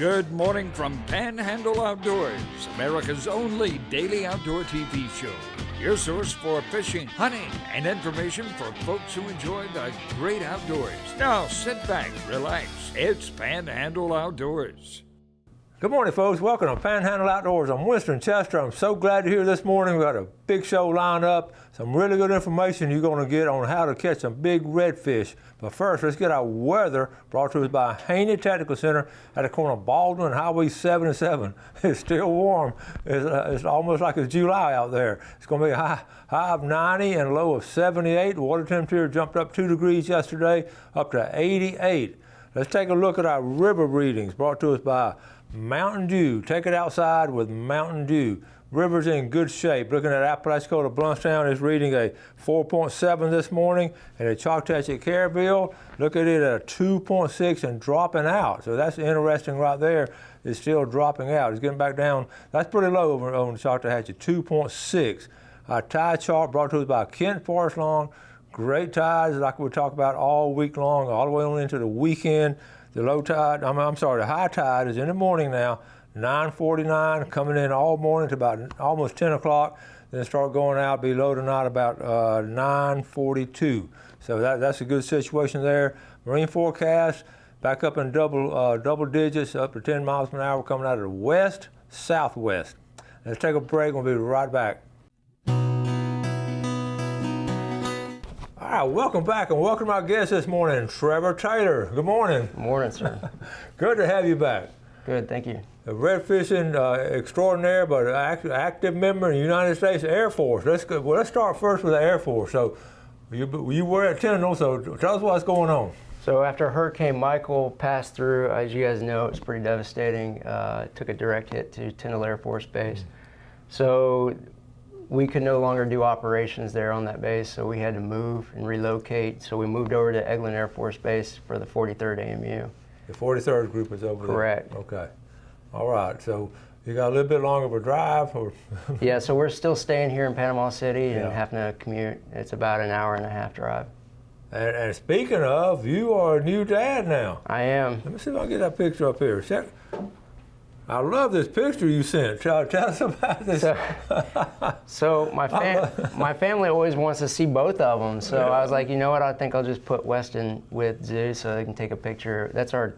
Good morning from Panhandle Outdoors, America's only daily outdoor TV show. Your source for fishing, hunting, and information for folks who enjoy the great outdoors. Now sit back, relax. It's Panhandle Outdoors. Good morning, folks. Welcome to Panhandle Outdoors. I'm Winston Chester. I'm so glad you're here this morning. We've got a big show lined up. Some really good information you're going to get on how to catch some big redfish. But first, let's get our weather brought to us by Haney Technical Center at the corner of Baldwin and Highway 77. It's still warm. It's almost like it's July out there. It's going to be a high of 90 and a low of 78. The water temperature jumped up 2 degrees yesterday, up to 88. Let's take a look at our river readings brought to us by Mountain Dew. Take it outside with Mountain Dew. River's in good shape. Looking at Apalachicola, Bluntstown, is reading a 4.7 this morning, and at Choctaw Careville, look at it at a 2.6 and dropping out. So that's interesting right there. It's still dropping out. It's getting back down. That's pretty low over on Choctawhatchee, 2.6. Our tide chart brought to us by Kent Forest Lawn. Great tides, like we talk about all week long, all the way on into the weekend. The low tide, the high tide is in the morning now, 9:49, coming in all morning to about almost 10 o'clock, then start going out, be low tonight about 9:42. So that's a good situation there. Marine forecast, back up in double digits, up to 10 miles per hour, coming out of the west, southwest. Let's take a break, we'll be right back. All right, welcome back and welcome to our guest this morning, Trevor Taylor. Good morning. Good morning, sir. Good to have you back. Good, thank you. A redfishing extraordinaire, but active member in the United States Air Force. Let's start first with the Air Force. So you were at Panhandle, so tell us what's going on. So after Hurricane Michael passed through, as you guys know, it was pretty devastating. It took a direct hit to Panhandle Air Force Base. So we could no longer do operations there on that base, so we had to move and relocate. So we moved over to Eglin Air Force Base for the 43rd AMU. The 43rd group is over Correct. there? Okay. All right, so you got a little bit longer of a drive? Or Yeah, so we're still staying here in Panama City and having to commute. It's about an hour and a half drive. And speaking of, you are a new dad now. I am. Let me see if I can get that picture up here. Check. I love this picture you sent. Tell us about this. So my family always wants to see both of them. So I was like, you know what? I think I'll just put Weston with Zeus so they can take a picture. That's our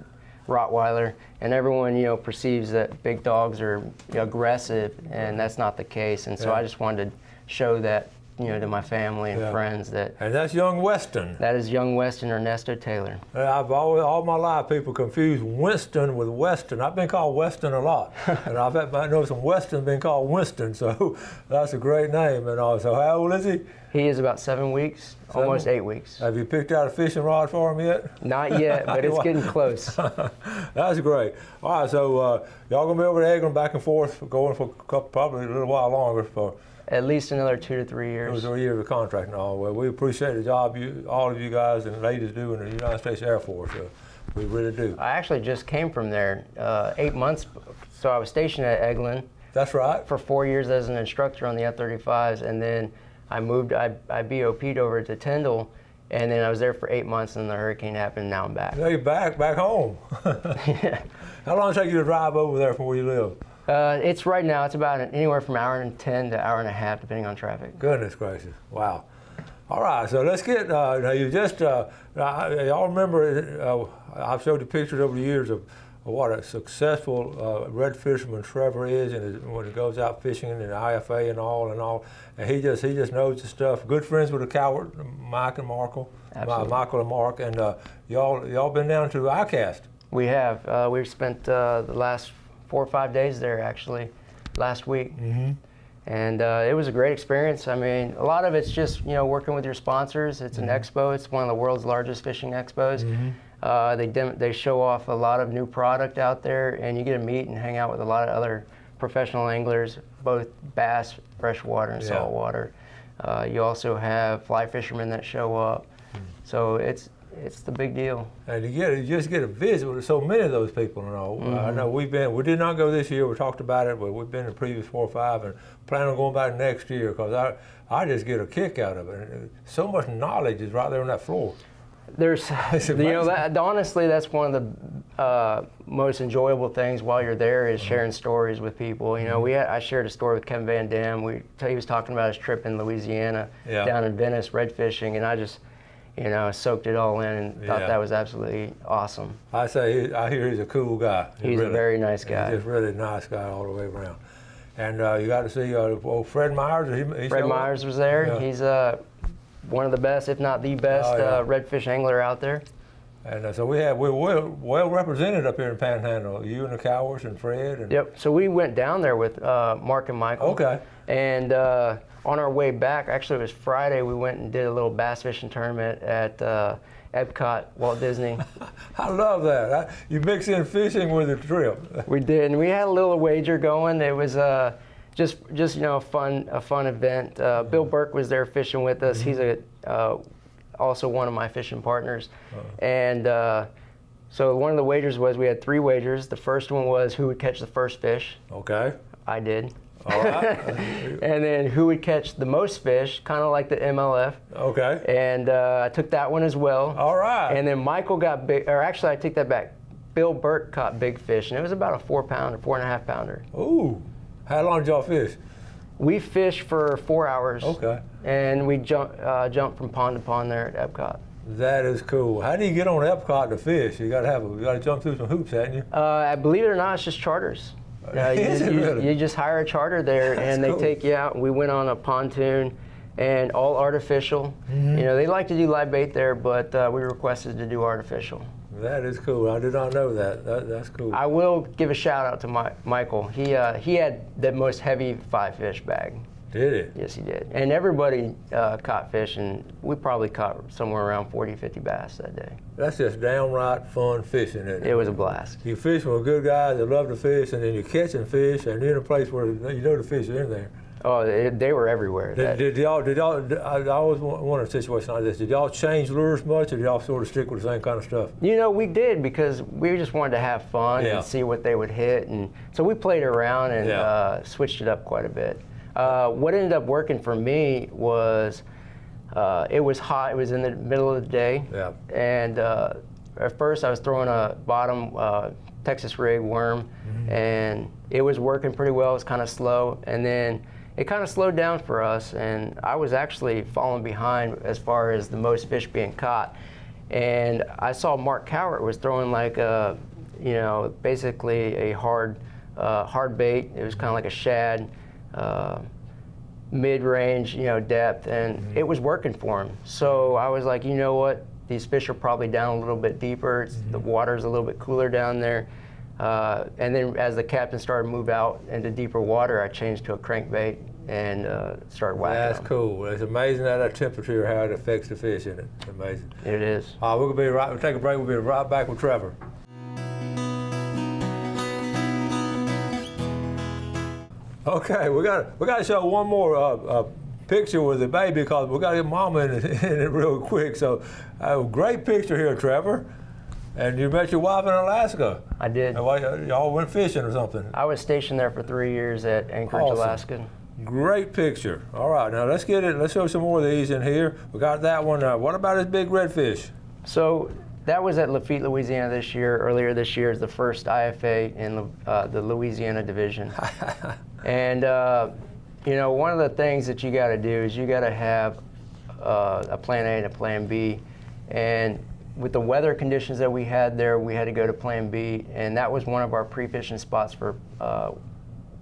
Rottweiler, and everyone perceives that big dogs are aggressive, and that's not the case. And so I just wanted to show that to my family and friends that. And that's young Weston. That is young Weston Ernesto Taylor. I've always, all my life, people confuse Winston with Weston. I've been called Weston a lot, and I know some Weston been called Winston, so that's a great name. And also, how old is he? He is about 7 weeks, almost 8 weeks. Have you picked out a fishing rod for him yet? Not yet, but it's getting close. That's great. All right, so y'all gonna be over to Eglin back and forth, going for probably a little while longer for. At least another 2 to 3 years. 2 to 3 years of contract and all. Well, we appreciate the job all of you guys and ladies do in the United States Air Force. We really do. I actually just came from there 8 months. So I was stationed at Eglin. That's right. For 4 years as an instructor on the F-35s, and then I moved. I BOP'd over to Tyndall, and then I was there for 8 months, and the hurricane happened. And now I'm back. Now you're back home. Yeah. How long does it take you to drive over there from where you live? It's right now. It's about anywhere from an hour and 10 to an hour and a half, depending on traffic. Goodness gracious! Wow. All right, so let's get. Now you just. Y'all remember? I've showed you pictures over the years of what a successful red fisherman Trevor is, and when he goes out fishing in the IFA and all, and he just knows the stuff. Good friends with the Coward, Mike and Michael and Mark, and y'all been down to ICAST. We have. We've spent the last 4 or 5 days there actually, last week. Mm-hmm. And it was a great experience. I mean, a lot of it's just working with your sponsors. It's an expo. It's one of the world's largest fishing expos. Mm-hmm. They show off a lot of new product out there, and you get to meet and hang out with a lot of other professional anglers, both bass, freshwater, and saltwater. You also have fly fishermen that show up. So it's the big deal. And you just get a visit with so many of those people and all. Mm-hmm. I know we did not go this year, we talked about it, but we've been in the previous 4 or 5 and plan on going back next year because I just get a kick out of it. So much knowledge is right there on that floor. There's, honestly, that's one of the most enjoyable things while you're there is sharing stories with people. You know, I shared a story with Kevin Van Dam. He was talking about his trip in Louisiana, down in Venice, redfishing, and I just, soaked it all in and thought that was absolutely awesome. I hear he's a cool guy. He's a very nice guy. He's just really nice guy all the way around. And you got to see old Fred Myers. Fred Myers was there. Yeah. He's one of the best, if not the best, redfish angler out there. And so we're well represented up here in Panhandle. You and the Cowers and Fred. And yep. So we went down there with Mark and Michael. Okay. And on our way back, actually it was Friday, we went and did a little bass fishing tournament at Epcot, Walt Disney. I love that. You mix in fishing with the trip. We did, and we had a little wager going. It was just a fun event. Bill Burke was there fishing with us. He's also one of my fishing partners. And so one of the wagers was we had 3 wagers. The first one was who would catch the first fish. Okay. I did. All right. And then who would catch the most fish, kind of like the MLF. Okay. And I took that one as well. All right. And then Michael got big, or actually I take that back. Bill Burke caught big fish, and it was about a 4-pounder, 4.5 pounder. Ooh. How long did y'all fish? We fished for 4 hours. Okay. And we jumped from pond to pond there at Epcot. That is cool. How do you get on Epcot to fish? You got to jump through some hoops, haven't you? Believe it or not, it's just charters. You just hire a charter there, and they take you out. And we went on a pontoon, and all artificial. Mm-hmm. They like to do live bait there, but we requested to do artificial. That is cool. I did not know that. That's cool. I will give a shout out to Michael. He had the most heavy 5-fish bag. Did it? Yes, he did. And everybody caught fish, and we probably caught somewhere around 40, 50 bass that day. That's just downright fun fishing, isn't it? It was a blast. You fish with good guys that love to fish, and then you're catching fish, and you're in a place where the fish are in there. Oh, they were everywhere. Did y'all, I always wonder a situation like this, did y'all change lures much, or did y'all sort of stick with the same kind of stuff? We did, because we just wanted to have fun and see what they would hit. And so we played around and switched it up quite a bit. What ended up working for me was it was hot. It was in the middle of the day. Yeah. And at first I was throwing a bottom Texas rig worm, and it was working pretty well. It was kind of slow. And then it kind of slowed down for us, and I was actually falling behind as far as the most fish being caught. And I saw Mark Cowart was throwing like a, basically a hard bait. It was kind of like a shad. Mid-range, depth, and it was working for him. So I was like, you know what? These fish are probably down a little bit deeper. The water's a little bit cooler down there. And then as the captain started to move out into deeper water, I changed to a crankbait and started whacking That's them. cool. It's amazing that temperature, how it affects the fish, isn't it? It's amazing. It is. We'll take a break. We'll be right back with Trevor. Okay, we got to show one more picture with the baby, because we got to get Mama in it real quick. So, a great picture here, Trevor. And you met your wife in Alaska. I did. Y'all went fishing or something? I was stationed there for 3 years at Anchorage, Alaska. Great picture. All right, now let's get it. Let's show some more of these in here. We got that one. What about this big redfish? So that was at Lafitte, Louisiana this year. Earlier this year is the first IFA in the Louisiana division. And one of the things that you got to do is you got to have a plan A and a plan B. And with the weather conditions that we had there, we had to go to plan B, and that was one of our pre-fishing spots for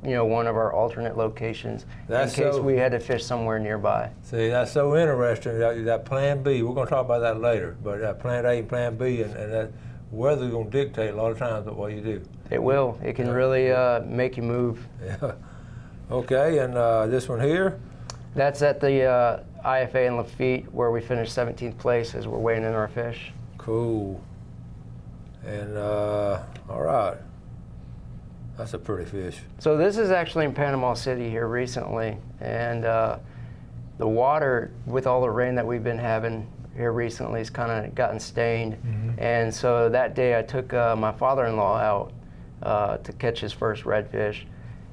one of our alternate locations in case we had to fish somewhere nearby. See, that's so interesting, that plan B. We're going to talk about that later, but that plan A and plan B, and that weather's going to dictate a lot of times what you do. It will. It can really make you move. Yeah. Okay, and this one here? That's at the IFA in Lafitte, where we finished 17th place as we're weighing in our fish. Cool. And all right. That's a pretty fish. So this is actually in Panama City here recently, and the water, with all the rain that we've been having here recently, has kind of gotten stained. And so that day I took my father-in-law out to catch his first redfish,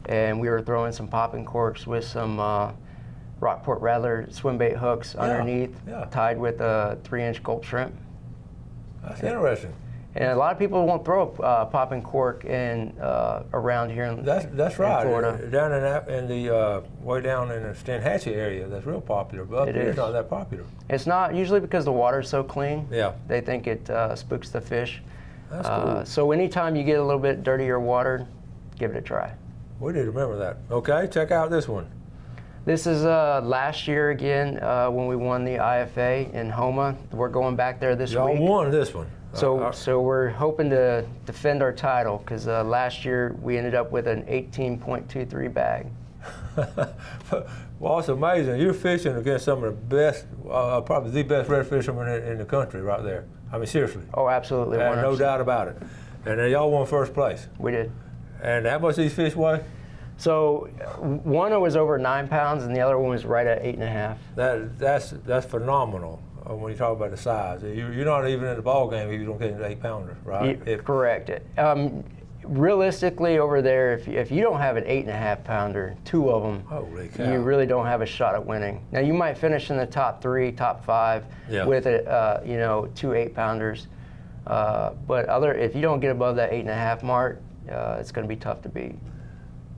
and we were throwing some popping corks with some Rockport Rattler swim bait hooks underneath, tied with a 3-inch gulp shrimp. That's interesting. And a lot of people won't throw a popping cork in around here in That's right. in Florida. Down in the way down in the Stanhatchee area, that's real popular. But up here, it's not that popular. It's not usually because the water's so clean. Yeah. They think it spooks the fish. That's cool. So anytime you get a little bit dirtier water, give it a try. We need to remember that. Okay, check out this one. This is last year again when we won the IFA in Homa. We're going back there this Y'all week. won this one. So we're hoping to defend our title because last year we ended up with an 18.23 bag. Well, it's amazing. You're fishing against some of the best, probably the best red fishermen in the country right there. I mean, seriously. Oh, absolutely. No doubt about it. And then y'all won first place. We did. And how much these fish weigh? So one was over 9 pounds and the other one was right at 8.5. That's phenomenal when you talk about the size. You're not even in the ball game if you don't get an 8-pounder, right? Correct. Realistically, over there, if you don't have an 8.5 pounder, 2 of them, holy cow, you really don't have a shot at winning. Now you might finish in the top 3, top 5 with 2 8-pounders, but if you don't get above that 8.5 mark, it's going to be tough to beat.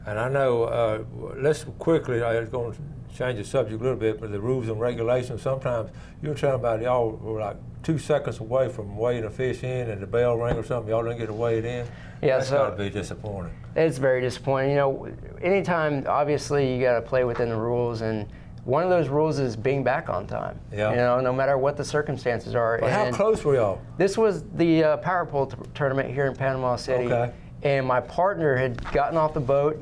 And I know, let's quickly, I was going to change the subject a little bit, but the rules and regulations, sometimes you're telling about y'all were like 2 seconds away from weighing a fish in and the bell rang or something, y'all didn't get to weigh it in? Yeah, That's got to be disappointing. It's very disappointing. Anytime, obviously, you got to play within the rules, and one of those rules is being back on time. Yeah. No matter what the circumstances are. But how close were y'all? This was the power pole tournament here in Panama City. Okay. And my partner had gotten off the boat.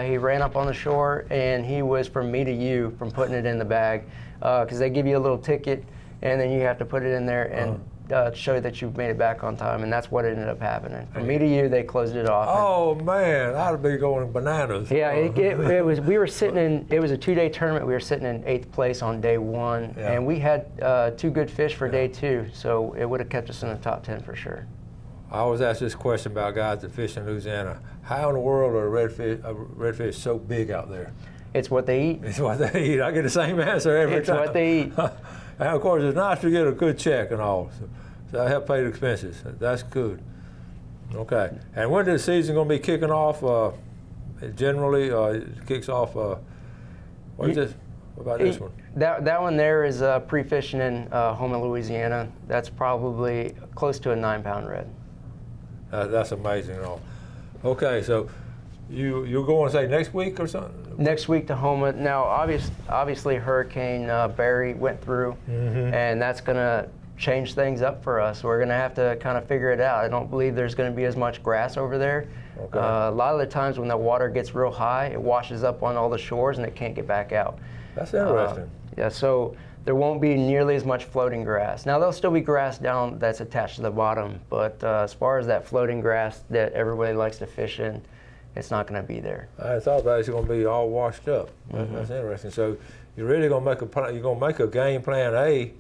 He ran up on the shore, and he was from me to you from putting it in the bag, because they give you a little ticket, and then you have to put it in there and show that you've made it back on time, and that's what ended up happening. From me to you, they closed it off. Oh man, I'd be going bananas. Yeah, it was. We were sitting in. It was a 2-day tournament. We were sitting in 8th place on day 1, and we had 2 good fish for day 2, so it would have kept us in the top 10 for sure. I always ask this question about guys that fish in Louisiana. How in the world are redfish so big out there? It's what they eat. It's what they eat. I get the same answer every time. It's what they eat. And of course, it's nice to get a good check and all. So I help pay the expenses. That's good. Okay. And when is the season going to be kicking off? Generally, it kicks off. What is this? What about this one? That one there is pre-fishing in Homa, Louisiana. That's probably close to a 9-pound red. That's amazing and all. Okay, so you're going, say, next week or something? Next week to Homa. Now, obviously Hurricane Barry went through, and that's going to change things up for us. We're going to have to kind of figure it out. I don't believe there's going to be as much grass over there. Okay. A lot of the times when the water gets real high, it washes up on all the shores and it can't get back out. That's interesting. Yeah, so there won't be nearly as much floating grass. Now, there'll still be grass down that's attached to the bottom, but as far as that floating grass that everybody likes to fish in, it's not going to be there. I thought that it's going to be all washed up. That's interesting. So you're really going to make a plan. You're going to make a game plan A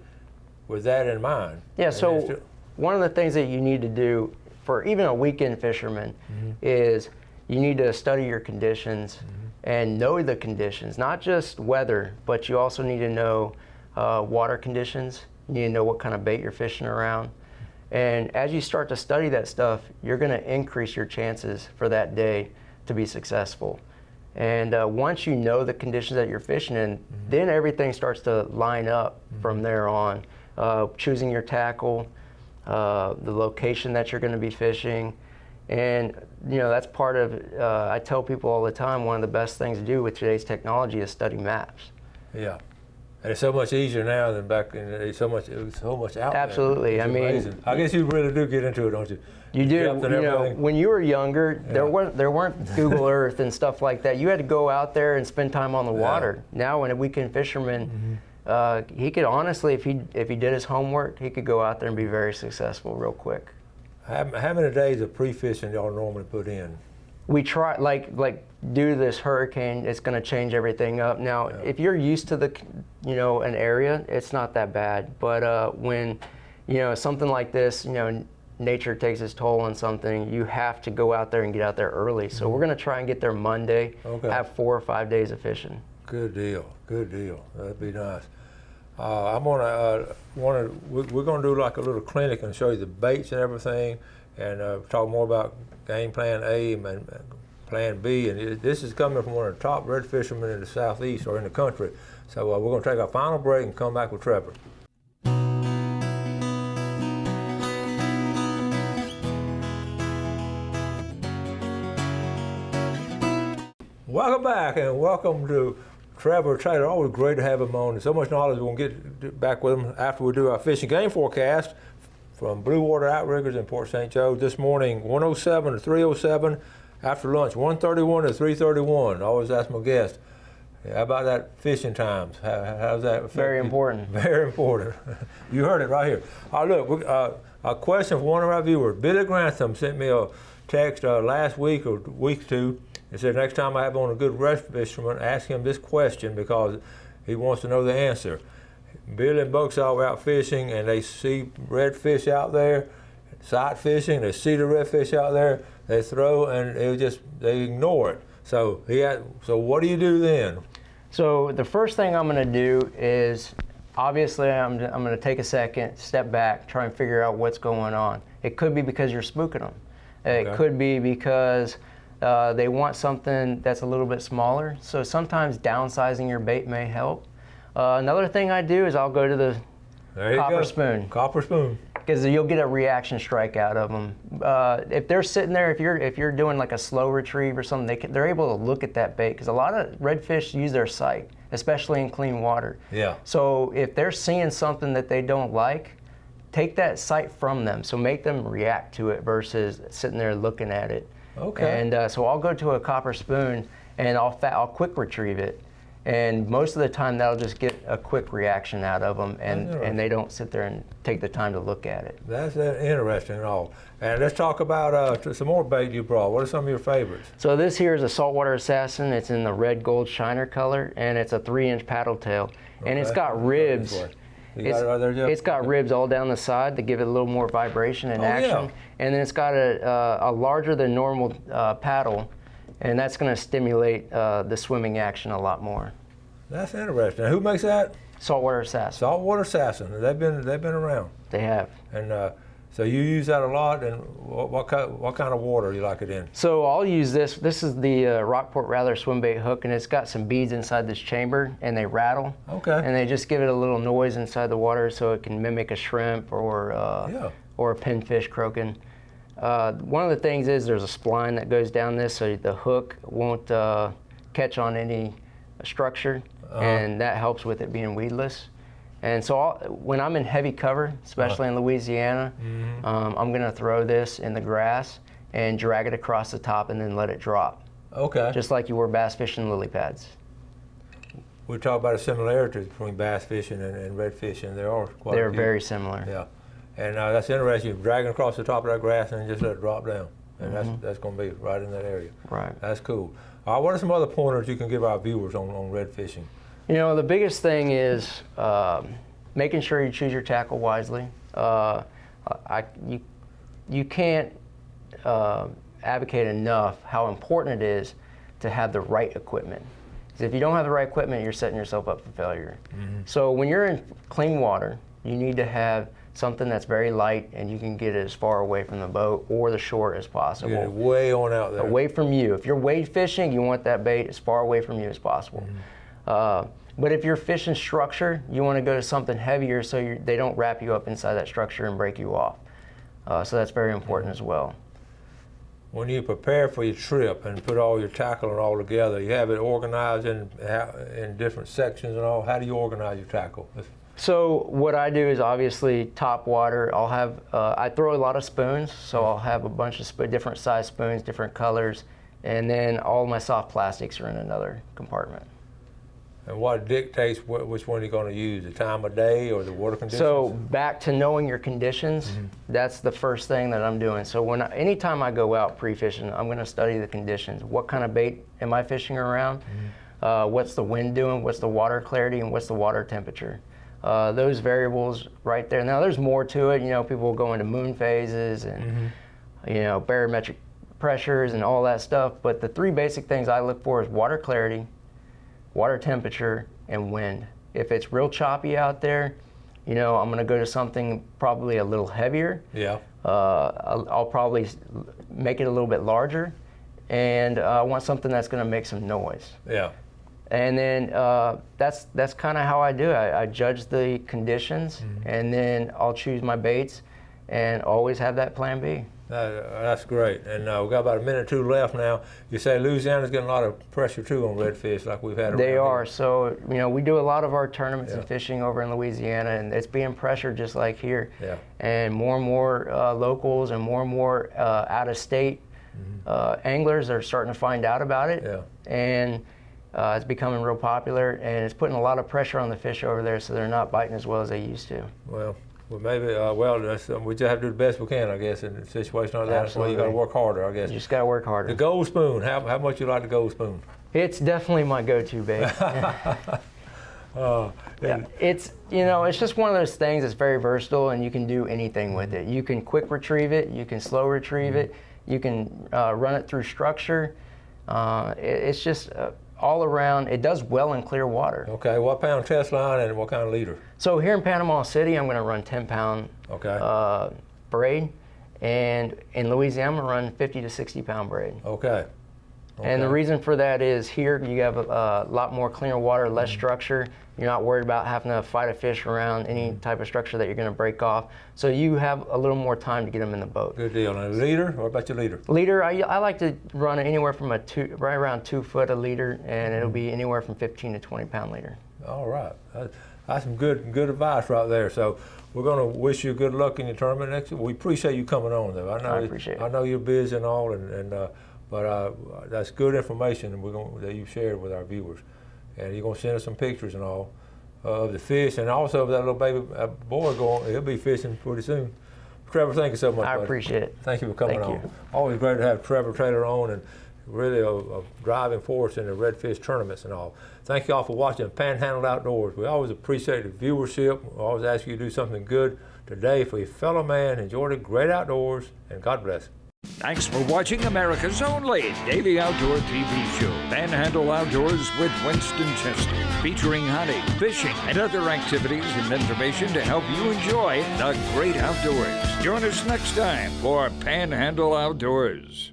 with that in mind. Yeah. So one of the things that you need to do for even a weekend fisherman is you need to study your conditions and know the conditions, not just weather, but you also need to know water conditions. You need to know what kind of bait you're fishing around. And as you start to study that stuff, you're going to increase your chances for that day to be successful. And once you know the conditions that you're fishing in, then everything starts to line up from there on. Choosing your tackle, the location that you're going to be fishing. And that's part of, I tell people all the time, one of the best things to do with today's technology is study maps. Yeah. And it's so much easier now than back in the day. It was so much out Absolutely. there. Absolutely. I guess you really do get into it, don't you? You do. When you were younger, there weren't Google Earth and stuff like that. You had to go out there and spend time on the water. Now, when a weekend fisherman, he could honestly, if he did his homework, he could go out there and be very successful real quick. How many days of pre-fishing y'all normally put in? We try, like due to this hurricane, it's going to change everything up. Now, if you're used to an area, it's not that bad. But when, something like this, nature takes its toll on something, you have to go out there and get out there early. So we're going to try and get there Monday, have 4 or 5 days of fishing. Good deal. Good deal. That'd be nice. I'm gonna we're gonna do like a little clinic and show you the baits and everything, and talk more about game plan A and plan B. And this is coming from one of the top red fishermen in the southeast or in the country. So we're gonna take our final break and come back with Trevor. Welcome back, and welcome to Trevor Taylor. Always great to have him on. There's so much knowledge. We're going to get back with him after we do our fishing game forecast from Blue Water Outriggers in Port St. Joe. This morning, 107 to 307. After lunch, 131 to 331. Always ask my guest, how about that fishing times? How's that affect Very you? important. Very important. You heard it right here. Look, a question from one of our viewers. Billy Grantham sent me a text last week or week two. He said, next time I have on a good red fisherman, ask him this question because he wants to know the answer. Billy and Bucksaw were out fishing and they see redfish out there, sight fishing, they see the redfish out there, they throw and they ignore it. So what do you do then? So the first thing I'm going to do is, obviously I'm going to take a second, step back, try and figure out what's going on. It could be because you're spooking them. It could be because they want something that's a little bit smaller. So sometimes downsizing your bait may help. Another thing I do is I'll go to the copper spoon. Copper spoon. Because you'll get a reaction strike out of them. If they're sitting there, if you're doing like a slow retrieve or something, they're able to look at that bait. Because a lot of redfish use their sight, especially in clean water. Yeah. So if they're seeing something that they don't like, take that sight from them. So make them react to it versus sitting there looking at it. Okay. And so I'll go to a copper spoon and I'll quick retrieve it. And most of the time that'll just get a quick reaction out of them, and they don't sit there and take the time to look at it. That's interesting and all. And let's talk about some more bait you brought. What are some of your favorites? So this here is a Saltwater Assassin. It's in the red gold shiner color, and it's a 3-inch paddle tail. And it's got ribs. You got it right there, Jeff? It's got ribs all down the side to give it a little more vibration and action. Yeah. And then it's got a larger than normal paddle, and that's going to stimulate the swimming action a lot more. That's interesting. Who makes that? Saltwater Assassin. Saltwater Assassin. They've been around. They have. And so you use that a lot. And what kind of water do you like it in? So I'll use this. This is the Rockport Rather swim bait hook, and it's got some beads inside this chamber, and they rattle. Okay. And they just give it a little noise inside the water, so it can mimic a shrimp or a pinfish croaking. One of the things is there's a spline that goes down this, so the hook won't catch on any structure, and that helps with it being weedless. And so when I'm in heavy cover, especially in Louisiana, I'm going to throw this in the grass and drag it across the top and then let it drop. Okay. Just like you were bass fishing lily pads. We talk about a similarity between bass fishing and red fishing. They're very similar. Yeah. And that's interesting. You're dragging across the top of that grass and just let it drop down. And that's going to be right in that area. Right. That's cool. What are some other pointers you can give our viewers on red fishing? You know, the biggest thing is making sure you choose your tackle wisely. You can't advocate enough how important it is to have the right equipment. Because if you don't have the right equipment, you're setting yourself up for failure. So when you're in clean water, you need to have something that's very light and you can get it as far away from the boat or the shore as possible. Get it way on out there. Away from you. If you're wade fishing, you want that bait as far away from you as possible. But if you're fishing structure, you want to go to something heavier so they don't wrap you up inside that structure and break you off. So that's very important as well. When you prepare for your trip and put all your tackle and all together, you have it organized in different sections and all. How do you organize your tackle? So what I do is obviously top water. I'll have, I throw a lot of spoons, so I'll have a bunch of different size spoons, different colors, and then all my soft plastics are in another compartment. And what dictates which one you're going to use, the time of day or the water conditions? So back to knowing your conditions, that's the first thing that I'm doing. So anytime I go out pre-fishing, I'm going to study the conditions. What kind of bait am I fishing around? What's the wind doing? What's the water clarity? And what's the water temperature? Those variables right there. Now there's more to it. You know, people go into moon phases and you know, barometric pressures and all that stuff. But the three basic things I look for is water clarity, water temperature, and wind. If it's real choppy out there, you know, I'm gonna go to something probably a little heavier. Yeah. I'll probably make it a little bit larger, and I want something that's gonna make some noise. Yeah. And then that's kind of how I do it. I judge the conditions, and then I'll choose my baits, and always have that plan B. That's great. And we've got about a minute or two left now. You say Louisiana's getting a lot of pressure too on redfish, like we've had around They are. here. So, you know, we do a lot of our tournaments and fishing over in Louisiana, and it's being pressured just like here. Yeah. And more locals and more out of state anglers are starting to find out about it. Yeah. And it's becoming real popular, and it's putting a lot of pressure on the fish over there, so they're not biting as well as they used to. Well, maybe, that's, we just have to do the best we can, I guess, in a situation like that. Absolutely. So you got to work harder, I guess. You just got to work harder. The gold spoon, how much you like the gold spoon? It's definitely my go-to bait. Yeah, it's, you know, it's just one of those things that's very versatile, and you can do anything with it. You can quick retrieve it, you can slow retrieve it, you can run it through structure. It's just all around. It does well in clear water. Okay, what pound test line and what kind of leader? So here in Panama City, I'm going to run 10-pound braid, and in Louisiana, I'm going to run 50 to 60-pound braid. Okay. And the reason for that is here you have a lot more cleaner water, less structure. You're not worried about having to fight a fish around any type of structure that you're going to break off. So you have a little more time to get them in the boat. Good deal. And a leader? What about your leader? Leader, I like to run it anywhere from right around 2 foot a leader, and it'll be anywhere from 15 to 20-pound leader. All right. That's some good advice right there. So we're going to wish you good luck in your tournament next week. We appreciate you coming on, though. I appreciate it. I know you're busy and all, but that's good information that you've shared with our viewers. And you're going to send us some pictures and all of the fish, and also of that little baby boy he'll be fishing pretty soon. Trevor, thank you so much, buddy. Appreciate it. Thank you for coming Thank on. you. Always great to have Trevor Taylor on, and really a driving force in the redfish tournaments and all. Thank you all for watching Panhandle Outdoors. We always appreciate the viewership. We always ask you to do something good today for your fellow man. Enjoy the great outdoors, and God bless. Thanks for watching America's only daily outdoor TV show, Panhandle Outdoors with Winston Chester, featuring hunting, fishing, and other activities and information to help you enjoy the great outdoors. Join us next time for Panhandle Outdoors.